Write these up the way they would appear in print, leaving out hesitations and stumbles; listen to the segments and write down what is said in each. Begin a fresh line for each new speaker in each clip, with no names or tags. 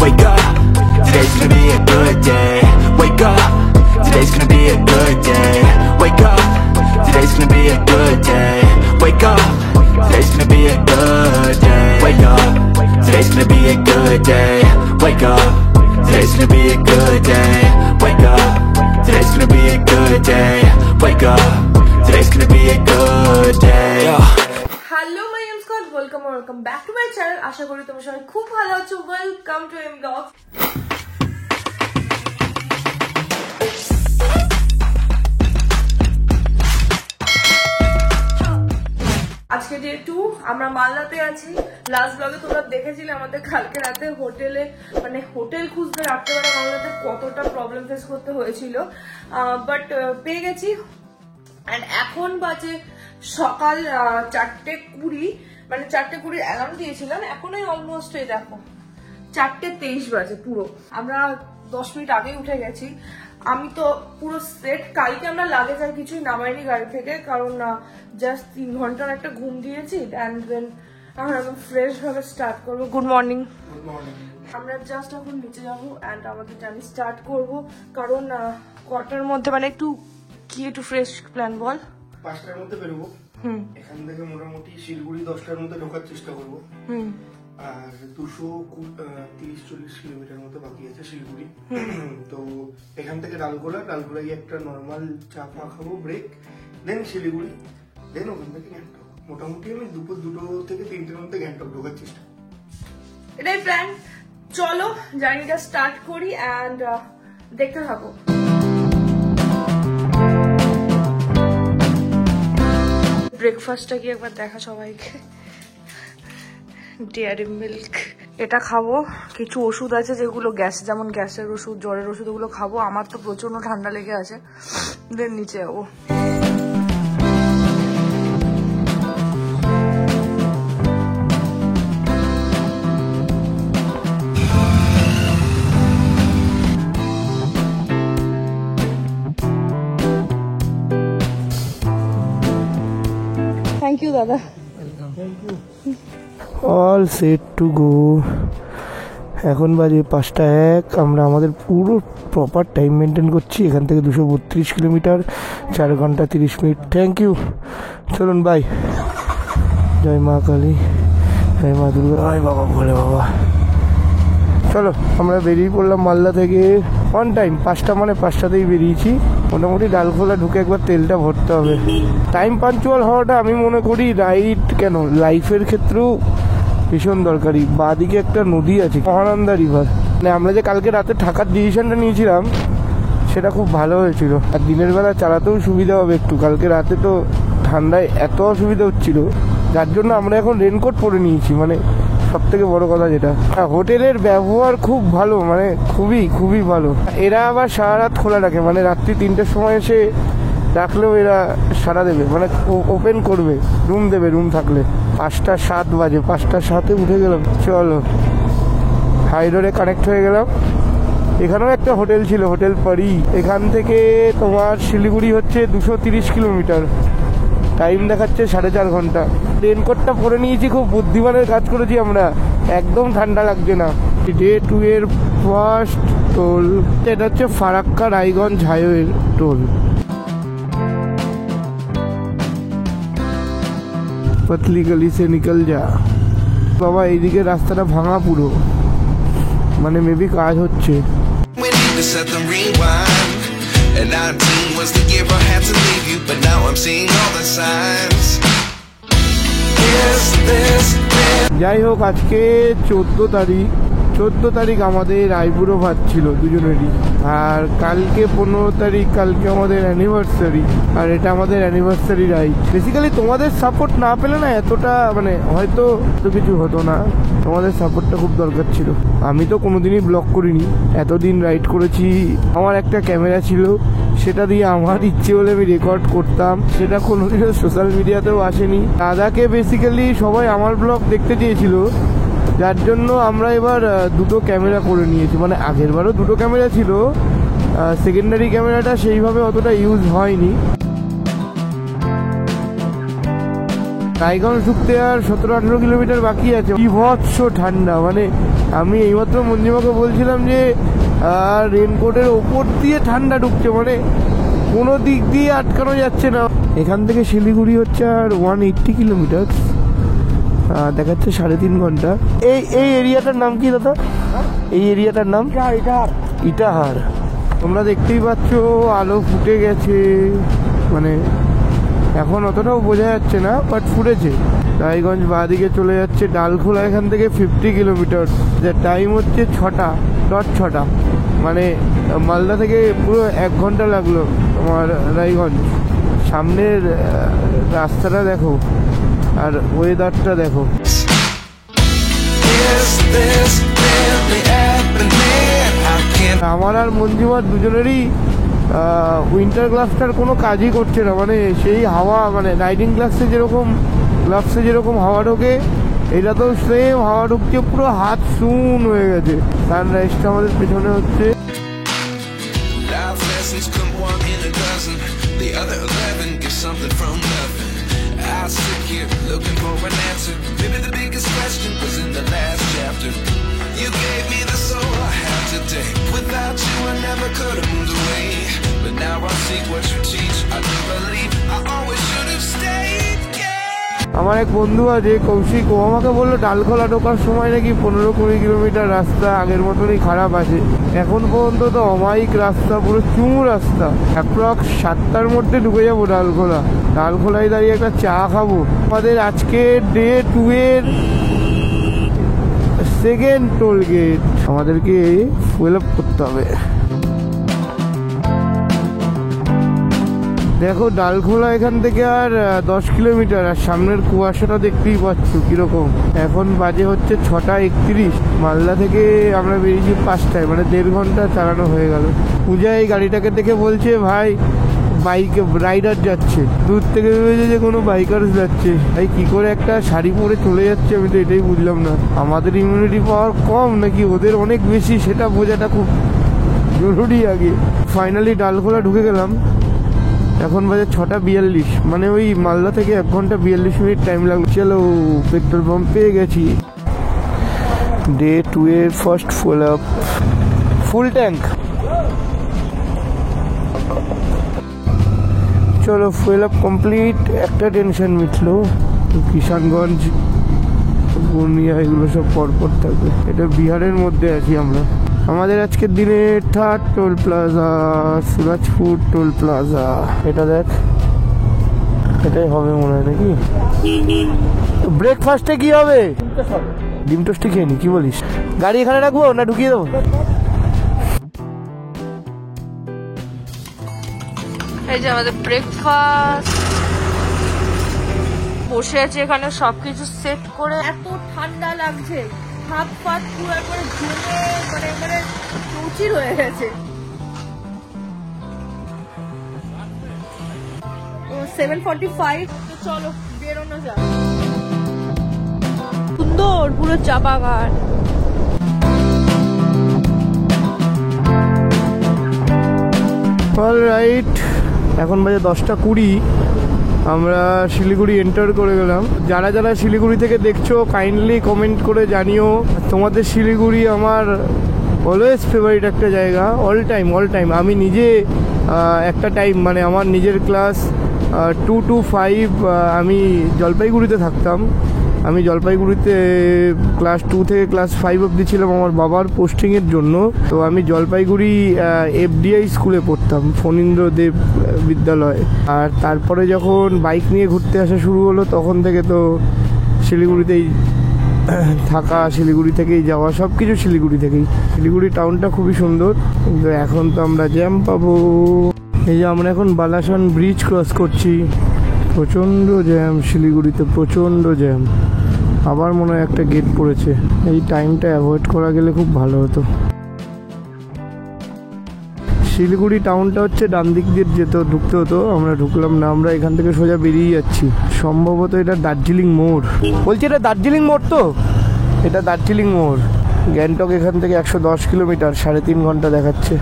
Wake up, today's gonna be a good day. Wake up, today's gonna be a good day. Wake up, today's gonna be a good day. Wake up, today's gonna be a good day. Wake up, today's gonna be a good day. Wake up, today's gonna be a good day. Wake up, today's gonna be a good day. Wake up, today's gonna be a good day.
Hello my name is Scott, welcome back to my channel. আশা করি তোমরা সবাই খুব ভালো আছো। Welcome to M blogs. আজকে day 2, আমরা মালদাতে আছি। লাস্ট ব্লগে তোমরা দেখেছিলে আমাদের কালকে রাতে হোটেলে মানে হোটেল খুঁজতে রাত্রেবেলা মালদাতে কতটা প্রবলেম ফেস করতে হয়েছিল, বাট পেয়ে গেছি। এন্ড এখন বাজে সকাল 4:20, মানে 4:20 অ্যালার্ম দিয়েছিলাম, এখনই অলমোস্ট এই দেখো 4:23 বাজে। পুরো আমরা 10 মিনিট আগেই উঠে গেছি। আমি তো পুরো সেট। কালকে আমরা লাগেজ আর কিছুই নামাইনি গাড়ি থেকে, কারণ জাস্ট 3 ঘন্টার একটা ঘুম দিয়েছি। অ্যান্ড দেন আমরা একদম ফ্রেশ ভাবে স্টার্ট করবো। Good morning. আমরা জাস্ট এখন নিচে যাবো অ্যান্ড আমাদের জার্নি স্টার্ট করবো, কারণ কটার মধ্যে মানে একটু ফ্রেশ প্ল্যান বল।
5টার মধ্যে বেরোবো। এখান থেকে মোটামুটি শিলিগুড়ি 10টার মধ্যে ঢোকার চেষ্টা করবো। আর 230-40 কিলোমিটার মতো বাকি আছে শিলিগুড়ি। তো এখান থেকে ডালগোড়ায় একটা নর্মাল চা ফা খাবো, ব্রেক, দেন শিলিগুড়ি, দেন ওখান থেকে গ্যাংটক। মোটামুটি আমি দুপুর 2 থেকে 3টের মধ্যে গ্যাংটক ঢোকার চেষ্টা।
এটাই প্ল্যান। চলো জার্নিটা স্টার্ট করি অ্যান্ড দেখতে থাকো। ব্রেকফাস্টটা কি একবার দেখা সবাইকে। ডেয়ারি মিল্ক এটা খাবো। কিছু ওষুধ আছে যেগুলো গ্যাস, যেমন গ্যাসের ওষুধ, জ্বরের ওষুধ, ওগুলো খাবো। আমার তো প্রচন্ড ঠান্ডা লেগে আছে। দেন নিচে যাবো। থ্যাংক ইউ দাদা।
All set to go. এখন বাজে 5:01। আমরা আমাদের পুরো প্রপার টাইম মেনটেন করছি। এখান থেকে 232 কিলোমিটার, 4 ঘন্টা 30 মিনিট। Thank you. চলুন বাই। জয় মা কালী, জয় মা দুর্গা, জয় বাবা ভোলে বাবা। চলো আমরা বেরিয়ে পড়লাম মালদা থেকে অন টাইম। 5টা মানে 5টাতেই বেরিয়েছি। মোটামুটি ডালখোলা ঢুকে একবার তেলটা ভরতে হবে। টাইম পাঞ্চুয়াল হওয়াটা আমি মনে করি রাইট কেন লাইফের ক্ষেত্রেও ভীষণ দরকারি। বাঁদিকে একটা নদী আছে, মহানন্দা রিভার। মানে আমরা যে কালকে রাতে থাকার ডিসিশনটা নিয়েছিলাম সেটা খুব ভালো হয়েছিল। আর দিনের বেলা চালাতেও সুবিধা হবে একটু। কালকে রাতে তো ঠান্ডায় এত অসুবিধা হচ্ছিল, যার জন্য আমরা এখন রেনকোট পরে নিয়েছি। মানে সব থেকে বড় কথা যেটা, হোটেলের ব্যবহার খুব ভালো, মানে খুবই ভালো। এরা আবার সারা রাত খোলা রাখে, মানে রাত্রি 3টের সময় এসে রাখলেও এরা সারা দেবে, মানে ওপেন করবে, রুম দেবে রুম থাকলে। 5:07 বাজে, 5:07 উঠে গেলাম। চলো হাই রোডে কানেক্ট হয়ে গেলাম। এখানেও একটা হোটেল ছিল, হোটেল পারি। এখান থেকে তোমার শিলিগুড়ি হচ্ছে 230 কিলোমিটার। টাইম দেখাচ্ছে 4.5 ঘন্টা। রেনকোটটা পরে নিয়েছি, খুব বুদ্ধিমানের কাজ করেছি আমরা, একদম ঠান্ডা লাগছে না। ডে 2 এর ফার্স্ট টোল এটা হচ্ছে ফারাক্কা রায়গঞ্জ হাইওয়ের টোল। পতলি গলি সে নিকল যা। বাবা এইদিকে রাস্তাটা ভাঙা পুরো, মানে মেবি কাজ হচ্ছে। And 19 was the year I had to leave you, but now I'm seeing all the signs. যাই হোক, আজকে 14 তারিখ আমাদের আইবুড়ো ভাত ছিল দুজনেরই। আর কালকে 15 তারিখ, কালকে আমাদের অ্যানিভার্সারি। আর এটা আমাদের অ্যানিভার্সারি রাইড। বেসিক্যালি তোমাদের সাপোর্ট না পেলে না এতটা মানে হয়তো তো কিছু হতো না। তোমাদের সাপোর্টটা খুব দরকার ছিল। আমি তো কোনোদিনই ব্লগ করিনি, এতদিন রাইড করেছি। আমার একটা ক্যামেরা ছিল, সেটা দিয়ে আমার ইচ্ছে হলে আমি রেকর্ড করতাম। সেটা কোনোদিনও সোশ্যাল মিডিয়াতেও আসেনি। দাদাকে বেসিক্যালি সবাই আমার ব্লগ দেখতে চেয়েছিল, যার জন্য আমরা এবার 2টো ক্যামেরা করে নিয়েছি। মানে আগের বারও 2টো ক্যামেরা ছিল, সেকেন্ডারি ক্যামেরাটা সেইভাবে অতটা ইউজ হয়নি। রায়গঞ্জ ঢুকতে আর 17-18 কিলোমিটার বাকি আছে। বিভৎস ঠান্ডা, মানে আমি এইমাত্র মঞ্জিমাকে বলছিলাম যে রেনকোটের ওপর দিয়ে ঠান্ডা ঢুকছে, মানে কোনো দিক দিয়ে আটকানো যাচ্ছে না। এখান থেকে শিলিগুড়ি হচ্ছে আর 180 কিলোমিটার, দেখাচ্ছে 3.5 ঘন্টা। এই এরিয়াটার নাম কি দাদা? এই এরিয়াটার নাম ইটাহার। তোমরা দেখতেই পাচ্ছ আলো ফুটে গেছে, মানে এখন অতটাও বোঝা যাচ্ছে না, বাট ফুটেছে। রায়গঞ্জ বাঁদিকে চলে যাচ্ছে, ডালখোলা এখান থেকে 50 কিলোমিটার, যার টাইম হচ্ছে 6টা, মানে মালদা থেকে পুরো 1 ঘন্টা লাগলো তোমার রায়গঞ্জ। সামনের রাস্তাটা দেখো আর ওয়েদারটা দেখো। আমার আর মঞ্জিমার দুজনেরই উইন্টার গ্লাভসটার কোনো কাজই করছে না, মানে সেই হাওয়া, মানে রাইডিং গ্লাভসে যেরকম হাওয়া ঢোকে, এটা তো সেম হাওয়া ঢুকছে, পুরো হাত শুন হয়ে গেছে। সানরাইজটা আমাদের পেছনে হচ্ছে।
You gave me the soul I have today. Without you I never could have moved away. But now I see what you teach. I do believe I always should have stayed.
আমার এক বন্ধু আছে কৌশিক, ও আমাকে বললো ডালখোলা ঢোকার সময় নাকি 15-20 kilometre রাস্তা আগের মতনই খারাপ আছে। এখন পর্যন্ত তো অমায়িক রাস্তা, পুরো চুমু রাস্তা। অ্যাপ্রক্স 7টার মধ্যে ঢুকে যাবো ডালখোলায় দাঁড়িয়ে একটা চা খাবো। আমাদের আজকে ডে 2 এর সেকেন্ড টোল গেট, আমাদেরকে ফুয়েল আপ করতে হবে। দেখো ডালখোলা এখান থেকে আর 10 কিলোমিটার, আর সামনের কুয়াশাটা দেখতেই পাচ্ছ কিরকম। এখন বাজে হচ্ছে 6:31। মালদা থেকে আমরা বেরিয়েছি 5টায়, মানে 1.5 ঘন্টা চালানো হয়ে গেল। পূজা এই গাড়িটাকে দেখে বলছে, ভাই বাইকে রাইডার যাচ্ছে, দূর থেকে ভেবেছে যে কোনো বাইকার্স যাচ্ছে। ভাই কি করে একটা শাড়ি পরে চলে যাচ্ছে, আমি তো এটাই বুঝলাম না। আমাদের ইমিউনিটি পাওয়ার কম নাকি ওদের অনেক বেশি, সেটা বোঝাটা খুব জরুরি আগে। ফাইনালি ডালখোলা ঢুকে গেলাম। এখন বাজে 6:42, মানে ওই মালদা থেকে 1 ঘন্টা 42 মিনিট টাইম লাগলো। চলো পেট্রোল পাম্প পেয়ে গেছি। ডে 2 এর first full up, full tank. চলো ফুয়েল আপ কমপ্লিট। একটা টেনশন মিটলো, কিষানগঞ্জ পূর্ণিয়া এগুলো সব পরপর থাকবে। এটা বিহারের মধ্যে আছি আমরা। আমাদের আজকের দিনে 3rd toll plaza, Surajpur toll plaza. এটা দেখ, এটাই হবে মনে হয় নাকি। ব্রেকফাস্টে কি হবে? ডিম টোস্টই খেয়ে নি, কি বলিস? গাড়ি এখানে রাখবো না ঢুকিয়ে দেবো?
এই যে আমাদের ব্রেকফাস্ট, বসে আছে এখানে সবকিছু সেট করে। এত ঠান্ডা লাগছে, হাত পাত পুরো একবারে জমে, মানে একবারে চৌচির হয়ে গেছে। 7:45, তো চলো বেরোনো যাক। সুন্দর পুরো চা বাগান।
অলরাইট, এখন বাজে 10:20। আমরা শিলিগুড়ি এন্টার করে গেলাম। যারা যারা শিলিগুড়ি থেকে দেখছো কাইন্ডলি কমেন্ট করে জানিও তোমাদের শিলিগুড়ি। আমার অলওয়েজ ফেভারিট একটা জায়গা, অল টাইম। আমি নিজে একটা টাইম, মানে আমার নিজের ক্লাস 2 to 5 আমি জলপাইগুড়িতে থাকতাম। আমি জলপাইগুড়িতে ক্লাস 2 থেকে ক্লাস 5 অবধি ছিলাম আমার বাবার পোস্টিংয়ের জন্য। তো আমি জলপাইগুড়ি FDI স্কুলে পড়তাম, ফণীন্দ্রদেব বিদ্যালয়। আর তারপরে যখন বাইক নিয়ে ঘুরতে আসা শুরু হলো, তখন থেকে তো শিলিগুড়িতেই থাকা, শিলিগুড়ি থেকেই যাওয়া, সব কিছু শিলিগুড়ি থেকেই। শিলিগুড়ি টাউনটা খুবই সুন্দর, কিন্তু এখন তো আমরা জ্যাম পাবো। এই যে আমরা এখন বালাসন ব্রিজ ক্রস করছি, প্রচণ্ড জ্যাম শিলিগুড়িতে, প্রচণ্ড জ্যাম। আবার মনে হয় একটা গেট পড়েছে, এই টাইমটা অ্যাভয়েড করা গেলে খুব ভালো হতো। শিলিগুড়ি টাউনটা হচ্ছে ডান দিক দিয়ে ঢুকতে হতো, আমরা ঢুকলাম না, আমরা এখান থেকে সোজা বেরিয়ে যাচ্ছি। সম্ভবত এটা দার্জিলিং মোড়, বলছি এটা দার্জিলিং মোড় তো, এটা দার্জিলিং মোড়। গ্যাংটক এখান থেকে 110 কিলোমিটার, 3.5 ঘন্টা দেখাচ্ছে।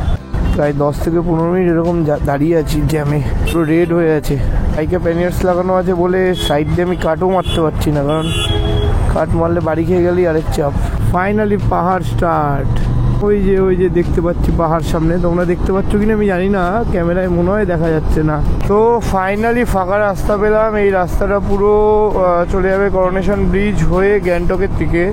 প্রায় 10 থেকে 15 মিনিট এরকম দাঁড়িয়ে আছি জ্যামে, পুরো রেড হয়ে আছে। বাইকে প্যানিয়ার্স লাগানো আছে বলে সাইড দিয়ে আমি কাটও মারতে পারছি না, কারণ কাট মারলে বাড়ি খেয়ে গেলেই আরেক চাপ। ফাইনালি পাহাড় স্টার্ট। ওই যে দেখতে পাচ্ছি পাহাড় সামনে, তোমরা দেখতে পাচ্ছ কিনা আমি জানি না, ক্যামেরায় মনে হয় দেখা যাচ্ছে না। তো ফাইনালি ফাঁকা রাস্তা পেলাম। এই রাস্তাটা পুরো চলে যাবে করোনেশন ব্রিজ হয়ে গ্যাংটকের দিকে।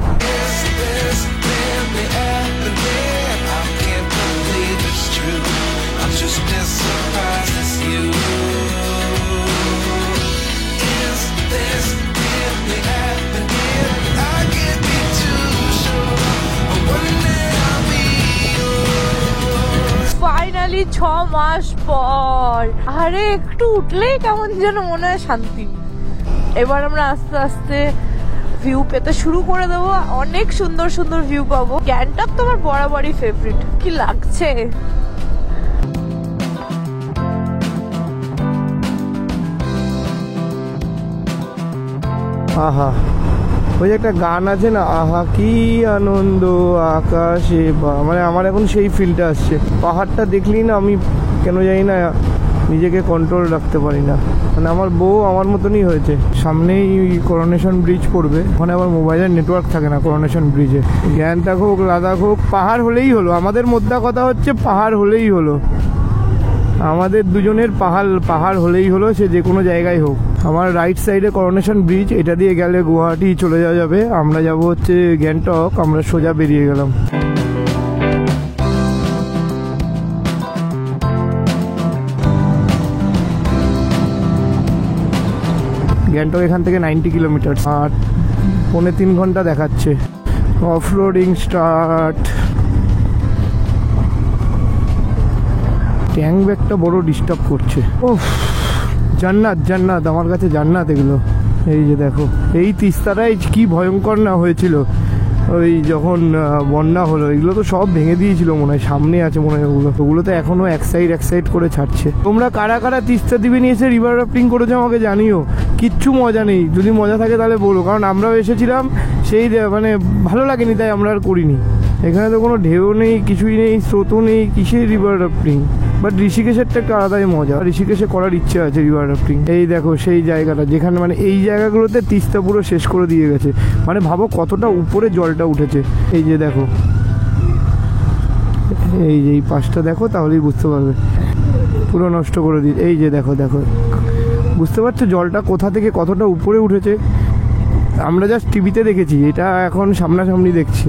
ফাইনালি 6 মাস পর আরে একটু উঠলেই কেমন যেন মনে হয় শান্তি। এবার আমরা আস্তে আস্তে ভিউ পেতে শুরু করে দেবো, অনেক সুন্দর সুন্দর ভিউ পাবো। গ্যাংটক তো আমার বরাবরই ফেভারিট। কি লাগছে
আহা, ওই যে একটা গান আছে না, আহা কি আনন্দ আকাশে, মানে আমার এখন সেই ফিলটা আসছে। পাহাড়টা দেখলেই না আমি কেন জানি না নিজেকে কন্ট্রোল রাখতে পারি না। মানে আমার বউ আমার মতনই হয়েছে। সামনেই করোনেশন ব্রিজ পড়বে, ওখানে আবার মোবাইলের নেটওয়ার্ক থাকে না করোনেশন ব্রিজে। গ্যাংটক হোক লাদাখ হোক, পাহাড় হলেই হলো। আমাদের মধ্যে কথা হচ্ছে পাহাড় হলেই হলো, আমাদের দুজনের পাহাড় হলেই হলো, সে যে কোনো জায়গায় হোক। আমার রাইট সাইডে করোনেশন ব্রিজ, এটা দিয়ে গেলে গুয়াহাটি চলে যাওয়া যাবে। আমরা যাব হচ্ছে গ্যাংটক, আমরা সোজা বেরিয়ে গেলাম। গ্যাংটক এখান থেকে 90 কিলোমিটার, আর 3.5 ঘন্টা দেখাচ্ছে। Off roading start. ট্যাঙ্ক ব্যাগটা বড় ডিস্টার্ব করছে। ওহ, জান্নাত জান্নাত, আমার কাছে জান্নাত এগুলো। এই যে দেখো, এই তিস্তাটাই কি ভয়ঙ্কর না হয়েছিল ওই যখন বন্যা হলো। এগুলো তো সব ভেঙে দিয়েছিল মনে হয়, সামনে আছে মনে হয় ওগুলো তো এখনো এক সাইড করে ছাড়ছে। তোমরা কারা কারা তিস্তা দ্বীপে নিয়ে এসে রিভার রাফটিং করেছো আমাকে জানিও। কিচ্ছু মজা নেই, যদি মজা থাকে তাহলে বলো, কারণ আমরাও এসেছিলাম, সেই মানে ভালো লাগেনি, তাই আমরা আর করিনি। এখানে তো কোনো ঢেউ নেই, কিছুই নেই, স্রোতও নেই, কিসের রিভার রাফটিং। বাট ঋষিকেশেরটা একটা আলাদাই মজা, ঋষিকেশে করার ইচ্ছে আছে রিভার রাফটিং। এই দেখো সেই জায়গাটা যেখানে মানে এই জায়গাগুলোতে তিস্তা পুরো শেষ করে দিয়ে গেছে। মানে ভাবো কতটা উপরে জলটা উঠেছে। এই যে দেখো, এই যে এই পাশটা দেখো, তাহলেই বুঝতে পারবে পুরো নষ্ট করে দিয়ে। এই যে দেখো দেখো, বুঝতে পারছো জলটা কোথা থেকে কতটা উপরে উঠেছে। আমরা জাস্ট টিভিতে দেখেছি, এটা এখন সামনাসামনি দেখছি।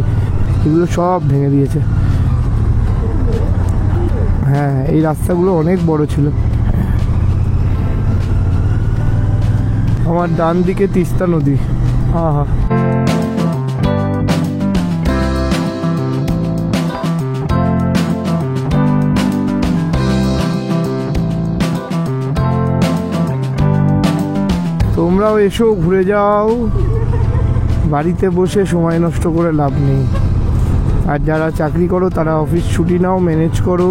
এগুলো সব ভেঙে দিয়েছে। হ্যাঁ, এই রাস্তাগুলো অনেক বড় ছিল। আমার ডান দিকে তিস্তা নদী। আহা, তোমরাও এসো, ঘুরে যাও। বাড়িতে বসে সময় নষ্ট করে লাভ নেই। আর যারা চাকরি করো তারা অফিস ছুটি নাও, ম্যানেজ করো।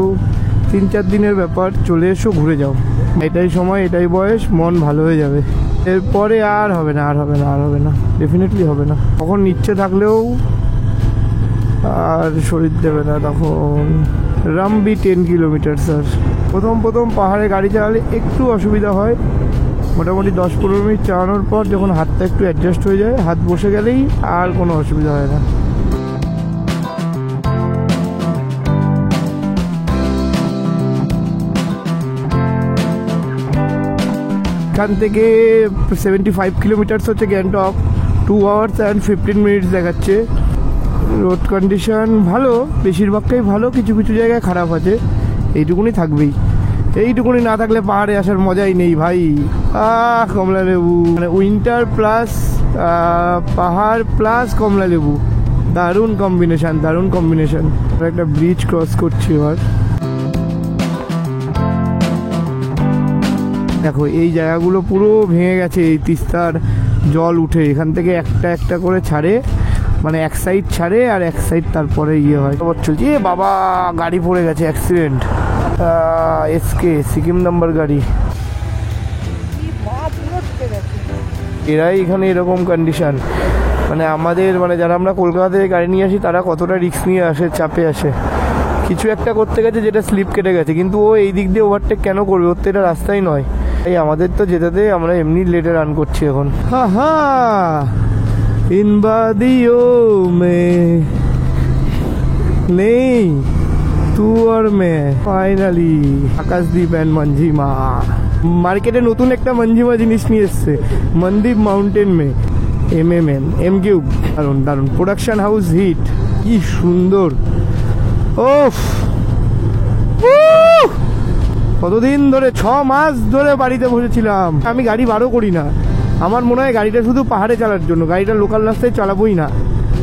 3-4 দিনের ব্যাপার, চলে এসো, ঘুরে যাও। এটাই সময়, এটাই বয়স, মন ভালো হয়ে যাবে। এরপরে আর হবে না, আর হবে না, আর হবে না, ডেফিনেটলি হবে না। তখন ইচ্ছে থাকলেও আর শরীর দেবে না তখন। রামবি 10 কিলোমিটার স্যার। প্রথম পাহাড়ে গাড়ি চালালে একটু অসুবিধা হয়। মোটামুটি 10-15 মিনিট চালানোর পর যখন হাতটা একটু অ্যাডজাস্ট হয়ে যায়, হাত বসে গেলেই আর কোনো অসুবিধা হয় না। এখান থেকে 75 কিলোমিটার্স হচ্ছে গ্যাংটক। 2 hours and 15 minutes দেখাচ্ছে। রোড কন্ডিশন ভালো, বেশিরভাগটাই ভালো, কিছু কিছু জায়গায় খারাপ আছে, এইটুকুনি থাকবেই। এইটুকুনি না থাকলে পাহাড়ে আসার মজাই নেই ভাই। কমলা লেবু, মানে উইন্টার প্লাস পাহাড় প্লাস কমলা লেবু, দারুণ কম্বিনেশন, দারুণ কম্বিনেশন। একটা ব্রিজ ক্রস করছি এবার। দেখো এই জায়গাগুলো পুরো ভেঙে গেছে, এই তিস্তার জল উঠে এখান থেকে একটা একটা করে ছাড়ে, মানে এক সাইড ছাড়ে আর এক সাইড তারপরে ইয়ে হয়। চলছে বাবা, গাড়ি পড়ে গেছে, অ্যাক্সিডেন্ট। এসকে সিকিম নাম্বার গাড়ি। এরাই এখানে এরকম কন্ডিশন, মানে আমাদের মানে যারা আমরা কলকাতা থেকে গাড়ি নিয়ে আসি তারা কতটা রিস্ক নিয়ে আসে, চাপে আসে। কিছু একটা করতে গেছে যেটা স্লিপ কেটে গেছে, কিন্তু ও এই দিক দিয়ে ওভারটেক কেন করবে, ওর তো এটা রাস্তাই নয়। এই আমাদের তো যেতে আমরা এমনি লেটে রান করছি এখন। হা হা इन वादियों में नहीं तू और मैं ফাইনালি আকাশদীপ অ্যান্ড মঞ্জিমা মার্কেটে নতুন একটা মঞ্জিমা জিনিস নিয়ে এসছে, মনদীপ মাউন্টেন মে MMN M কিউব। দারুন দারুন প্রোডাকশন হাউস হিট, কি সুন্দর। ওফ কতদিন ধরে 6 মাস ধরে বাড়িতে বসেছিলাম। আমি গাড়ি বারও করি না, আমার মনে হয় গাড়িটা শুধু পাহাড়ে চালার জন্য, গাড়িটা লোকাল রাস্তায় চালাবোই না,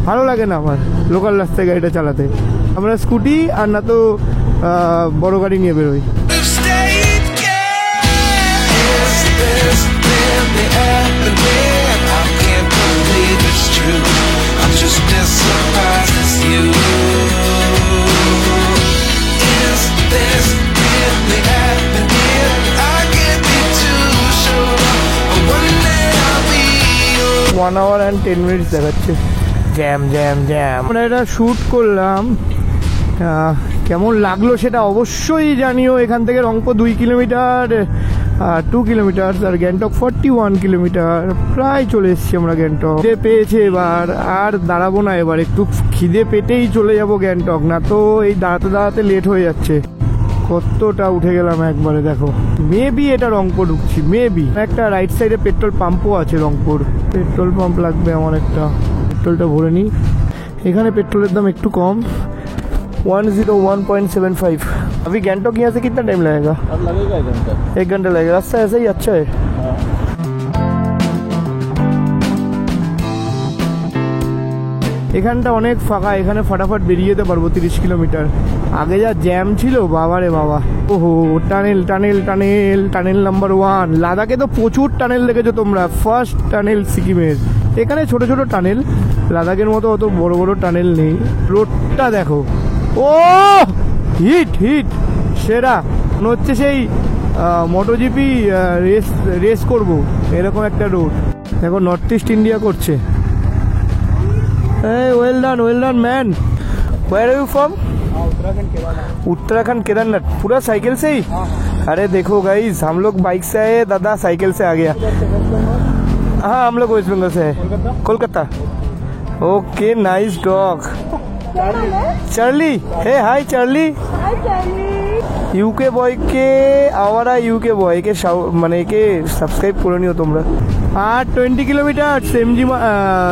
ভালো লাগে না আমার লোকাল রাস্তায় গাড়িটা চালাতে। আমরা স্কুটি আর না তো বড় গাড়ি নিয়ে বেরোই। One hour and 10 minutes দেখাচ্ছে। Jam jam jam. আমরা এটা শ্যুট করলাম, কেমন লাগলো সেটা অবশ্যই জানিও। এখান থেকে রংপুর 2 কিলোমিটার 2 কিলোমিটার আর গ্যাংটক 41 কিলোমিটার। প্রায় চলে এসেছি আমরা গ্যাংটক। খিদে পেয়েছে এবার, আর দাঁড়াবো না, এবার একটু খিদে পেটেই চলে যাব গ্যাংটক, না তো এই দাঁড়াতে দাঁড়াতে লেট হয়ে যাচ্ছে। কতটা উঠে গেলাম একবারে দেখো। মেবি এটা রংপুর ঢুকছি, মেবি। একটা রাইট সাইডে পেট্রোল পাম্পও আছে রংপুর, পেট্রোল পাম্প লাগবে আমার একটা, পেট্রোলটা ভরে নিই। এখানে পেट्रोल दाम একটু কম 101.75। अभी गैंगटॉक यहाँ से कितना टाइम लगेगा? अब लगेगा 1 घंटा। 1 घंटा लगेगा, रास्ता ऐसा ही अच्छा है। এখানটা অনেক ফাঁকা, এখানে ফটাফট বেরিয়ে যেতে পারবো 30 কিলোমিটার। আগে যা জ্যাম ছিল বাবা রে বাবা। ওহো tunnel tunnel tunnel tunnel number 1। লাদাখে তো প্রচুর টানেল দেখেছো তোমরা, ফার্স্ট টানেল সিকিমের। এখানে ছোট ছোট টানেল, লাদাখের মতো অত বড় বড় টানেল নেই। রোডটা দেখো, ও হিট হিট সেরা, মনে হচ্ছে সেই মোটোজিপি রেস করবো এরকম একটা রোড। দেখো নর্থ ইস্ট ইন্ডিয়া করছে। Hey, well done man. Where are you from? Uttarakhand Kedarnath. पूरा साइकिल से ही? अरे देखो गाइस, हम लोग बाइक से आए, दादा साइकिल से आ गया। हाँ हम लोग वेस्ट बंगाल से है, Kolkata. Okay nice dog. Charlie, hey hi Charlie. ইউকে বয়কে আওয়ারা ইউকে বয়কে মানে একে সাবস্ক্রাইব করে নিও তোমরা। আর 20 কিলোমিটার এমজি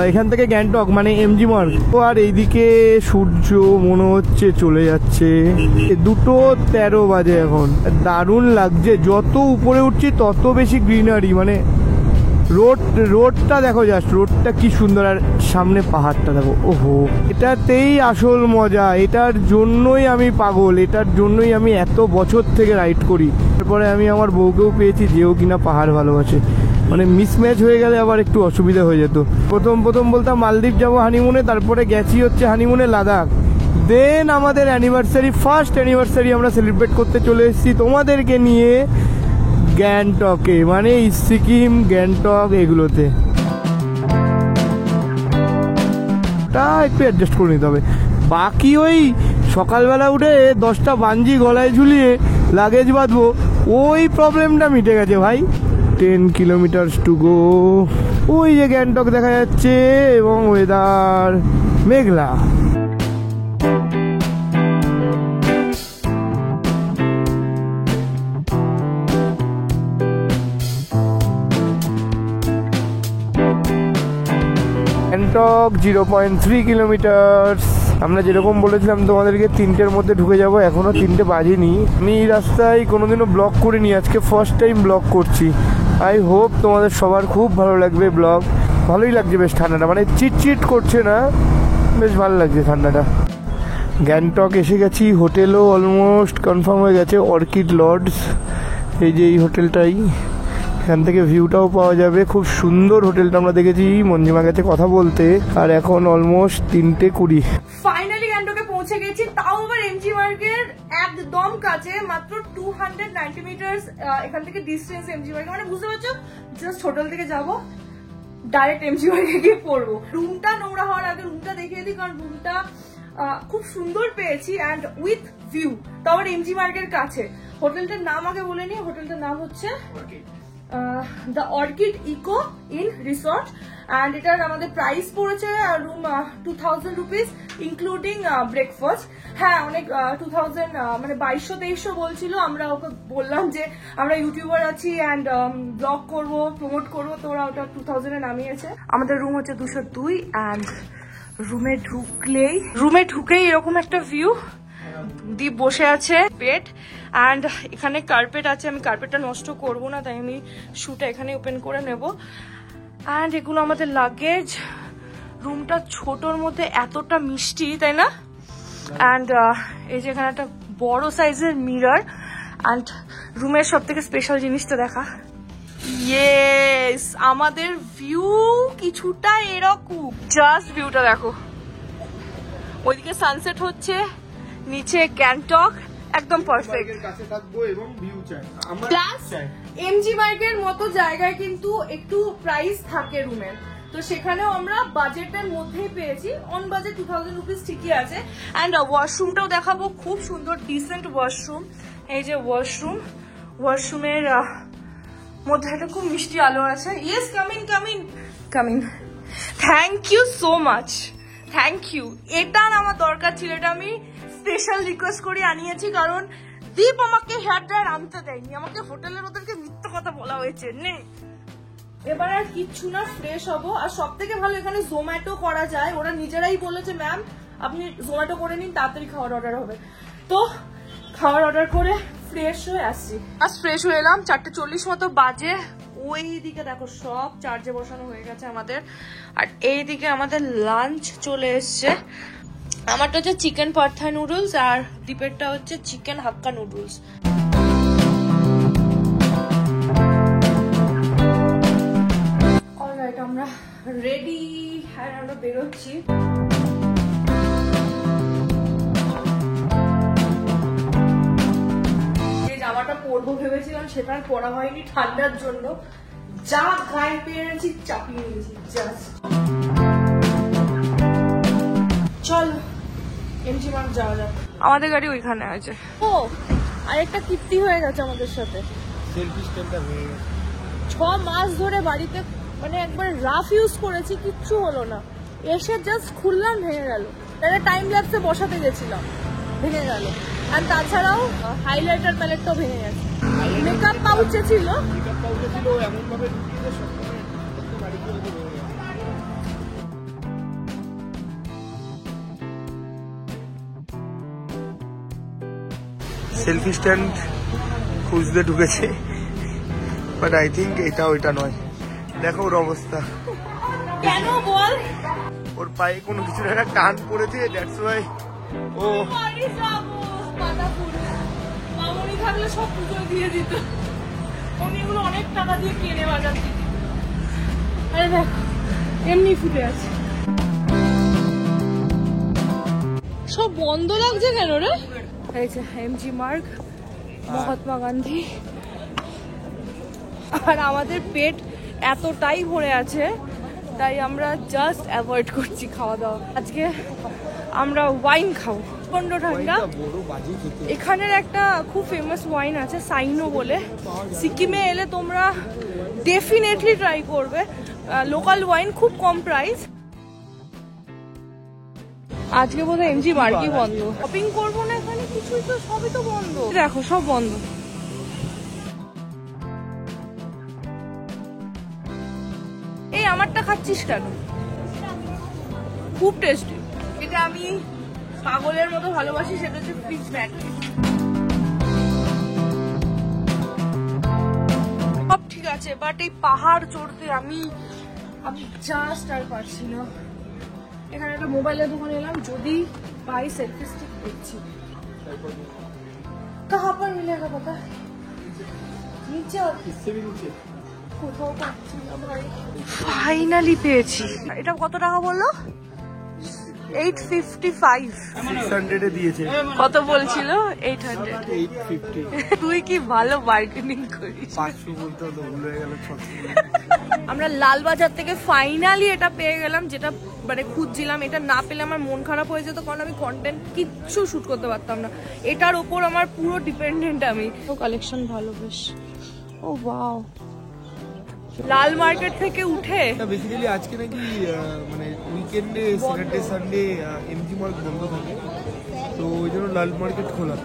এখান থেকে গ্যাংটক মানে এমজি মার্গ। আর এইদিকে সূর্য মনে হচ্ছে চলে যাচ্ছে, 2:13 বাজে এখন। দারুণ লাগছে, যত উপরে উঠছি তত বেশি গ্রিনারি, মানে রোডটা দেখো জাস্ট, রোডটা কি সুন্দর, আর সামনে পাহাড়টা দেখো। ওহো এটাতেই আসল মজা, এটার জন্যই আমি পাগল, এটার জন্যই আমি এত বছর থেকে রাইড করি। তারপরে আমি আমার বউকেও পেয়েছি যেও কিনা পাহাড় ভালোবাসে, মানে মিসম্যাচ হয়ে গেলে আবার একটু অসুবিধা হয়ে যেত। প্রথম বলতাম মালদ্বীপ যাবো হানিমুনে, তারপরে গেছি হচ্ছে হানিমুনে লাদাখ। দেন আমাদের অ্যানিভার্সারি, ফার্স্ট অ্যানিভার্সারি আমরা সেলিব্রেট করতে চলে এসেছি তোমাদেরকে নিয়ে গ্যাংটকে, মানে সিকিম গ্যাংটক এগুলোতে। তা একটু অ্যাডজাস্ট করে নিতে হবে। বাকি ওই সকালবেলা উঠে 10টা বাঞ্জি গলায় ঝুলিয়ে লাগেজ বাঁধবো, ওই প্রবলেমটা মিটে গেছে ভাই। 10 কিলোমিটার টু গো। ওই যে গ্যাংটক দেখা যাচ্ছে এবং ওয়েদার মেঘলা। গ্যাংটক 0.3 কিলোমিটার। আমরা যেরকম বলেছিলাম তোমাদেরকে 3টের মধ্যে ঢুকে যাব, এখনো 3টে বাজেনি। আমি এই রাস্তায় কোনোদিনও ব্লগ করিনি, আজকে ফার্স্ট টাইম ব্লগ করছি। আই হোপ তোমাদের সবার খুব ভালো লাগবে ব্লগ। ভালোই লাগছে বেশ ঠান্ডাটা, মানে চিট করছে না, বেশ ভালো লাগছে ঠান্ডাটা। গ্যাংটক এসে গেছি, হোটেলও অলমোস্ট কনফার্ম হয়ে গেছে, অর্কিড লডস। এই যে এই হোটেলটাই, এখান থেকে ভিউটাও পাওয়া যাবে, খুব সুন্দর হোটেলটা। আমরা দেখেছি মঞ্জিমার কাছে কথা বলতে, আর এখন অলমোস্ট 3:20।
ফাইনালি গ্যাংটকে পৌঁছে গেছি, তাও আবার এমজি মার্গের একদম কাছে, মাত্র 290 মিটার এখান থেকে ডিস্টেন্স এমজি মার্গে। মানে বুঝতে পারছো, জাস্ট হোটেল থেকে যাবো, ডাইরেক্ট এমজি মার্গে গিয়ে পড়বো। রুমটা নোংরা হওয়ার আগে রুমটা দেখিয়ে দিই, কারণ রুমটা খুব সুন্দর পেয়েছি অ্যান্ড উইথ ভিউ, তাও আবার এমজি মার্গের কাছে। হোটেলটার নাম আগে বলে নি, হোটেলটার নাম হচ্ছে the Orchid Eco Inn Resort, and এটার আমাদের প্রাইস পড়েছে রুম 2000 রুপিস ইনক্লুডিং ব্রেকফাস্ট। হ্যাঁ, অনেক 2000 মানে 2200-2300 বলছিল। আমরা ওকে বললাম যে আমরা ইউটিউবার আছি অ্যান্ড ব্লগ করবো, প্রমোট করবো, তো ওরা ওটা 2000-এ নামিয়েছে। আমাদের রুম হচ্ছে 202, অ্যান্ড রুমে ঢুকেই এরকম একটা ভিউ। দীপ বসে আছে, বেড, অ্যান্ড এখানে কার্পেট আছে। আমি কার্পেটটা নষ্ট করব না, তাই আমি শুটা এখানে ওপেন করে নেব। অ্যান্ড এগুলো আমাদের লাগেজ। রুমটা ছোটর মধ্যে এতটা মিষ্টি, তাই না? অ্যান্ড এই যে এখানে একটা বড় সাইজের মিরর, অ্যান্ড রুমের সব থেকে স্পেশাল জিনিসটা দেখা, ইয়েস, আমাদের ভিউ কিছুটা এরকম। জাস্ট ভিউটা দেখো, ওইদিকে সানসেট হচ্ছে, নিচে গ্যাংটক, একদম পারফেক্ট। প্লাস এমজি মার্কের মতো জায়গায় কিন্তু একটু প্রাইস থাকে রুমের, তো সেখানেও আমরা বাজেটের মধ্যেই পেয়েছি। অন বাজেট 2000 রুপিস ঠিকই আছে। অ্যান্ড ওয়াশরুমটাও দেখাবো, খুব সুন্দর ডিসেন্ট ওয়াশরুম। এই যে ওয়াশরুমের মধ্যে একটা খুব মিষ্টি আলো আছে। Yes, come in. Thank you so much, thank you. এটা আমার দরকার ছিল, এটা আমি স্পেশাল রিকোয়েস্ট করে আনিয়েছি, কারণ দীপ আমাকে হেয়ার ড্রায়ার আনতে দেয়নি, আমাকে হোটেলের ওদেরকে মিথ্যা কথা বলা হয়েছে। নে, এবার আর কিচ্ছু না, ফ্রেশ হবো। আর সব থেকে ভালো এখানে জোম্যাটো করা যায়, ওরা নিজেরাই বলেছে ম্যাম আপনি জোম্যাটো করে নিন, তাড়াতাড়ি খাওয়ার অর্ডার হবে। তো খাওয়ার অর্ডার করে ফ্রেশ হয়ে আসছি। আজ ফ্রেশ হয়ে এলাম, 4:40 মতো বাজে। ওই দিকে দেখো সব চার্জে বসানো হয়ে গেছে আমাদের, আর এই দিকে আমাদের লাঞ্চ চলে এসছে। আমারটা হচ্ছে চিকেন পার্থা নুডলস, আর দীপেরটা হচ্ছে চিকেন হাক্কা নুডলস। অলরাইট, আমরা রেডি, আর আমরা বেরোচ্ছি। যে জামাটা পরবো ভেবেছিলাম সেটা আর পরা হয়নি ঠান্ডার জন্য, যা গায়ে পেয়েছি চাপিয়ে নিয়েছি জাস্ট। চল এমজি মার্ক যাওয়া যাক। আমাদের গাড়ি ওইখানে আছে। ও, আরেকটা কীর্তি হয়ে গেছে আমাদের সাথে, সেলফি স্ট্যান্ডটা ভেঙে গেছে। 6 মাস ধরে বাড়িতে মানে একবার রাফ ইউজ করেছি, কিচ্ছু হলো না। এসে জাস্ট খুললাম, ভেঙে গেল। তাহলে টাইম ল্যাপসে বসাতে গেছিলাম, ভেঙে গেল। আর তাছাড়াও হাইলাইটার প্যালেটটাও ভেঙে গেছে। মেকআপ পাউচে ছিল, এমন ভাবে
সেলফি স্ট্যান্ড খুঁজতে ঢুকেছে, বাট আই থিঙ্ক এটা ওইটা নয়। দেখো ওর অবস্থা,
কেন বল?
ওর পায়ে কোনো কিছু একটা টান পড়েছে, দ্যাটস ওয়াই ও
বাড়ি যাবো। মামনি থাকলে সব পুজো দিয়ে দিত, উনি এগুলো অনেক টাকা দিয়ে কিনে বাজার থেকে। আরে দেখো এমনি ফুটে আছে, সব বন্ধ লাগছে কেন রে? এই যে এমজি মার্গ, মহাত্মা গান্ধী। আর আমাদের পেট এতটাই ভরে আছে, তাই আমরা জাস্ট অ্যাভয়েড করছি খাওয়া দাওয়া। আজকে আমরা ওয়াইন খাবো, ঠান্ডা ঠান্ডা। এখানের একটা খুব ফেমাস ওয়াইন আছে সাইনো বলে, সিকিমে এলে তোমরা ডেফিনেটলি ট্রাই করবে। লোকাল ওয়াইন, খুব কম প্রাইস। আজকে বোধহয় এমজি মার্গই বন্ধ, শপিং করবো না এখানে কিছুই, তো সবই তো বন্ধ। দেখো সব বন্ধ। এই আমারটা খাচ্ছিস কেন? খুব টেস্টি, এটা আমি পাগলের মতো ভালোবাসি, সেটা হচ্ছে ফিশ ম্যাক। সব ঠিক আছে, বাট এই পাহাড় চড়তে আমি জাস্ট আর পারছি না। এখানে একটা মোবাইলের দোকানে এলাম, যদি পাই সেলফি স্টিক দেখছি। কাহা পর মিলেগা পাতা? নিচে কোথাও পাচ্ছি না ভাই। ফাইনালি পেয়েছি। এটা কত টাকা বললো? 855।
600 এ দিয়েছে।
কত বলছিল? 800।
850।
তুই কি ভালো বার্গেনিং করিস।
500 বলতে তো ভুল হয়ে গেল।
আমরা লালবাজার থেকে ফাইনালি এটা পেয়ে গেলাম, যেটা মানে খুঁজছিলাম। এটা না পেলে আমার মন খারাপ হয়ে যেত, কারণ আমি কন্টেন্ট কিচ্ছু শুট করতে পারতাম না। এটার ওপর আমার পুরো ডিপেন্ডেন্ট আমি। ও কালেকশন ভালো বেশ। ও ওয়াও, লাল মার্কেট থেকে উঠে
বেসিক্যালি আজকে নাকি মানে উইকেন্ডে স্যাটারডে সানডে এমজি মল বন্ধ থাকে, তো ওই জন্য লাল মার্কেট খোলা।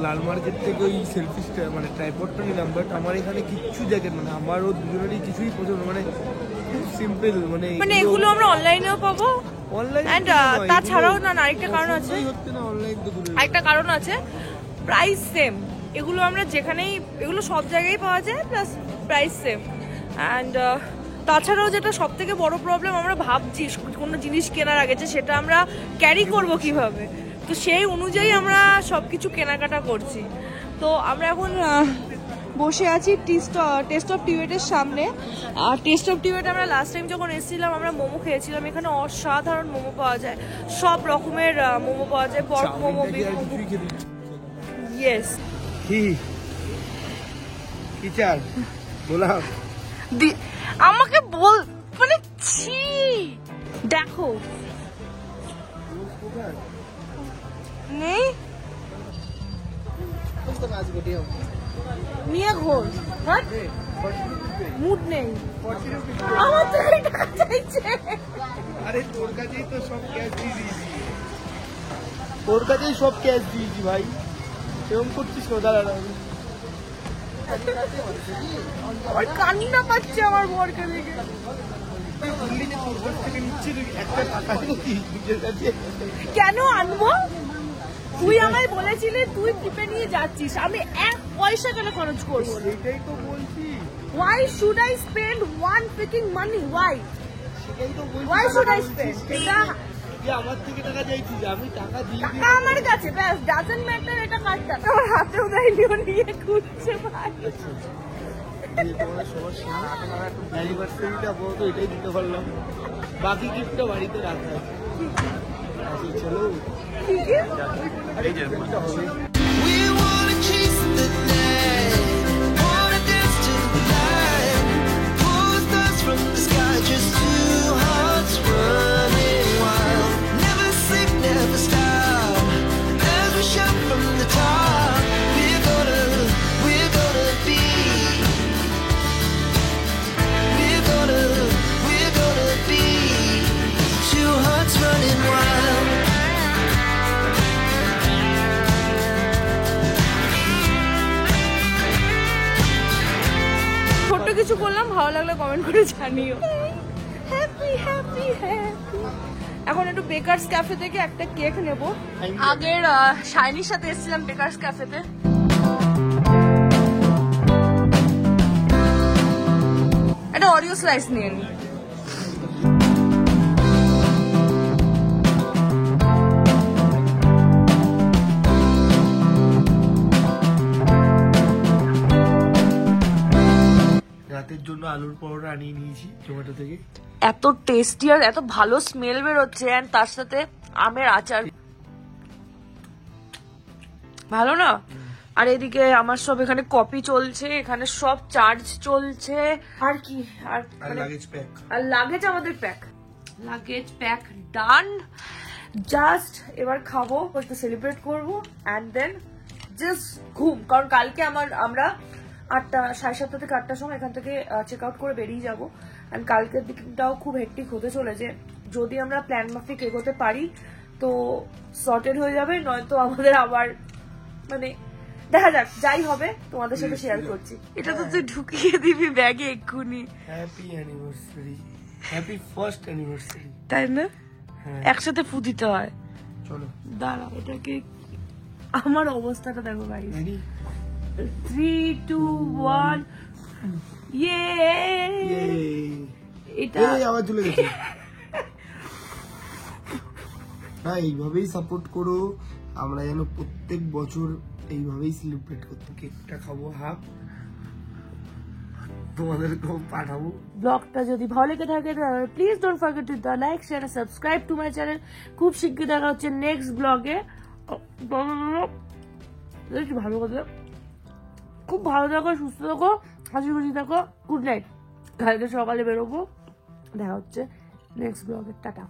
লাল মার্কেট থেকে ওই সেলফি মানে ট্রাইপডটা নিলাম, বাট আমার এখানে কিচ্ছু জ্যাকেট মানে আমারও দুজনেরই কিছুই পছন্দ, মানে খুব সিম্পল। মানে
এগুলো আমরা অনলাইনেও পাবো,
অনলাইন
এন্ড তাছাড়াও না আরেকটা কারণ আছে,
হচ্ছে না অনলাইন তো দূরে।
আরেকটা কারণ আছে, প্রাইস সেম। এগুলো আমরা যেখানেই, এগুলো সব জায়গায় পাওয়া যায়, প্লাস প্রাইস সেম। অ্যান্ড তাছাড়াও যেটা সব থেকে বড় প্রবলেম, আমরা ভাবছি কোনো জিনিস কেনার আগে যে সেটা আমরা ক্যারি করব কিভাবে, তো সেই অনুযায়ী আমরা সবকিছু কেনাকাটা করছি। তো আমরা এখন বসে আছি টেস্ট অফ টিবেটের সামনে। আর টেস্ট অফ টিবেট আমরা লাস্ট টাইম যখন এসেছিলাম আমরা মোমো খেয়েছিলাম। এখানে অসাধারণ মোমো পাওয়া যায়, সব রকমের মোমো পাওয়া যায়, pork momo, beef momo. Yes,
কি চাল বললাম
আমাকে বল, মানে ছি। দেখো নেই নিয়ে ঘোর, মুড নেই আমার, তো টাকা চাইছে।
আরে তোর কাছেই তো সব ক্যাশ দিয়ে দিয়েছি, তোর কাছেই সব ক্যাশ দিয়েছি ভাই, এরকম করছিস না? দাঁড়া
আমার কান্না পাচ্ছে আমার বরকে দেখে। কেন আনবো? তুই আমায় বলেছিলি তুই টিপে নিয়ে যাচ্ছিস, আমি এক পয়সা কেন খরচ করবো?
সেটাই তো বলছি।
Why should I spend one freaking money? Why?
সেটাই তো বলছি।
Why should I spend? এটা
আমার থেকে টাকা চাইছিস, আমি টাকা দিয়ে
টাকা আমার কাছে, ব্যাস, ডাজন্ট ম্যাটার। এটা কার টাকা? আমার হাতেও দেয়নি, ও নিয়ে ঘুরছে ভাই।
তোমার সমস্যা অ্যানিভার্সারিটা বলতো এটাই দিতে পারলাম, বাকি গিফটটা বাড়িতে রাখা আছে। চলো
We wanna chase the night, wanna dance to the light, pull stars from the sky, just two hearts running wild. Never sleep, never stop, as we shout from the top. We're gonna be. We're gonna be two hearts running wild.
ছোট্ট কিছু করলাম, ভালো লাগলে comment করে জানিও। Happy happy happy. এখন একটু bakers cafe থেকে একটা কেক নেব। আগের শাইনির সাথে এসেছিলাম বেকারস ক্যাফেতে। একটা অরিও স্লাইস নিয়ে নি।
রাতের জন্য আলুর পরোটা আনিয়ে নিয়েছি জোম্যাটো থেকে।
এত টেস্টি আর এত ভালো স্মেল বেরোচ্ছে, এন্ড তার সাথে আমের আচার, ভালো না? আর এদিকে আমার সব এখানে কপি চলছে, এখানে সব চার্জ চলছে। আর কি, আর
লাগেজ প্যাক,
আর লাগেজ আমাদের প্যাক, লাগেজ প্যাক ডান। জাস্ট এবার খাবো, একটু সেলিব্রেট করবো, অ্যান্ড দেন জাস্ট ঘুম। কারণ কালকে আমরা 8টা, 7:30 থেকে 8টার সময় এখান থেকে চেক আউট করে বেরিয়ে যাবো। অ্যান্ড কালকের দিকটাও খুব হেক্টিক হতে চলেছে। যদি আমরা প্ল্যান মাফিক এগোতে পারি তো সর্টেড হয়ে যাবে, নয়তো আমাদের আবার মানে দেখা যাক, যাই হবে তোমাদের সাথে শেয়ার করছি। এটা তো তুই ঢুকিয়ে দিবি ব্যাগে এক্ষুনি।
Happy anniversary, happy first anniversary,
তাই না? একসাথে ফু দিতে হয়।
চলো
দাঁড়া, এটাকে আমার অবস্থাটা দেখো ভাই। 3, 2, 1 ইয়ে। এটা
আবার চলে গেছে না। এইভাবেই সাপোর্ট করো, আমরা যেন প্রত্যেক বছর এইভাবেই সেলিব্রেট করতে। কেকটা খাবো হাফ, তোমাদেরকেও পাঠাবো।
ব্লগটা যদি ভালো লেগে থাকে তাহলে please don't forget to the like, share, subscribe to my channel. খুব শীঘ্রই দেখা হচ্ছে নেক্সট ব্লগে। ভালো কথা, খুব ভালো থাকো, সুস্থ থাকো, হাসি খুশি থাকো। Good night. কালকে সকালে বেরোবো, দেখা হচ্ছে নেক্সট ব্লগে। টাটা।